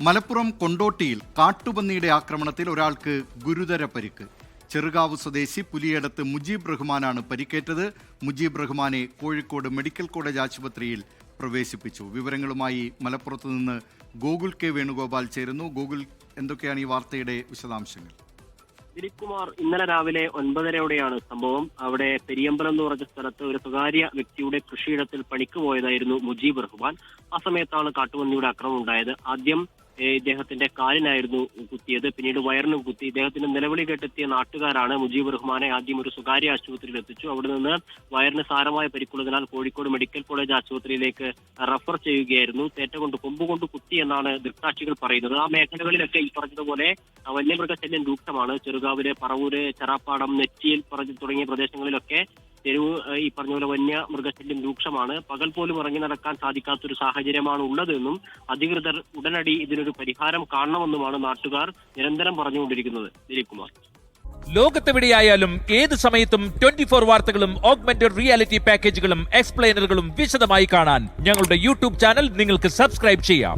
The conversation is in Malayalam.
മലപ്പുറം കൊണ്ടോട്ടിയിൽ കാട്ടുപന്നിയുടെ ആക്രമണത്തിൽ ഒരാൾക്ക് ഗുരുതര പരിക്ക്. ചെറുകാവ് സ്വദേശി പുലിയടത്ത് മുജീബ് റഹ്മാനാണ് പരിക്കേറ്റത്. മുജീബ് റഹ്മാനെ കോഴിക്കോട് മെഡിക്കൽ കോളേജ് ആശുപത്രിയിൽ പ്രവേശിപ്പിച്ചു. വിവരങ്ങളുമായി മലപ്പുറത്ത് നിന്ന് ഗോകുൽ കെ വേണുഗോപാൽ ചേരുന്നു. ഗോകുൽ, എന്തൊക്കെയാണ് ഈ വാർത്തയുടെ വിശദാംശങ്ങൾ? ദിലീപ് കുമാർ, ഇന്നലെ രാവിലെ 9:30യോടെയാണ് സംഭവം. അവിടെ പെരിയമ്പലം എന്ന് പറഞ്ഞ സ്ഥലത്ത് ഒരു സ്വകാര്യ വ്യക്തിയുടെ കൃഷിയിടത്തിൽ പണിക്ക് പോയതായിരുന്നു മുജീബ് റഹ്മാൻ. ആ സമയത്താണ് കാട്ടുപന്നിയുടെ ആക്രമണം ഉണ്ടായത്. ആദ്യം ഇദ്ദേഹത്തിന്റെ കാലിനായിരുന്നു കുത്തിയത്, പിന്നീട് വയറിനും കുത്തി. ഇദ്ദേഹത്തിന്റെ നിലവിളി കേട്ടെത്തിയ നാട്ടുകാരാണ് മുജീബ് റഹ്മാനെ ആദ്യം ഒരു സ്വകാര്യ ആശുപത്രിയിൽ എത്തിച്ചു. അവിടെ നിന്ന് വയറിന് സാരമായ പരിക്കുള്ളതിനാൽ കോഴിക്കോട് മെഡിക്കൽ കോളേജ് ആശുപത്രിയിലേക്ക് റഫർ ചെയ്യുകയായിരുന്നു. തേറ്റ കൊണ്ട് കൊമ്പുകൊണ്ട് കുത്തി എന്നാണ് ദൃക്സാക്ഷികൾ പറയുന്നത്. ആ മേഖലകളിലൊക്കെ ഈ പറഞ്ഞതുപോലെ വന്യമൃഗശല്യം രൂക്ഷമാണ്. ചെറുകാവിലെ പറവൂര്, ചെറാപ്പാടം, നെറ്റിയിൽ തുടങ്ങിയ പ്രദേശങ്ങളിലൊക്കെ തെരുവ് ഈ പറഞ്ഞ പോലെ വന്യമൃഗശല്യം രൂക്ഷമാണ്. പകൽ പോലും ഇറങ്ങി നടക്കാൻ സാധിക്കാത്തൊരു സാഹചര്യമാണ് ഉള്ളതെന്നും അധികൃതർ ഉടനടി ഇതിനൊരു പരിഹാരം കാണണമെന്നുമാണ് നാട്ടുകാർ നിരന്തരം പറഞ്ഞുകൊണ്ടിരിക്കുന്നത്. ദിലീപ് കുമാർ, ലോകത്തെവിടെയായാലും ഏത് സമയത്തും 24 വാർത്തകളും ഓഗ്മെന്റഡ് റിയാലിറ്റി പാക്കേജുകളും എക്സ്പ്ലെയിനറുകളും വിശദമായി കാണാൻ ഞങ്ങളുടെ യൂട്യൂബ് ചാനൽ നിങ്ങൾക്ക് സബ്സ്ക്രൈബ് ചെയ്യാം.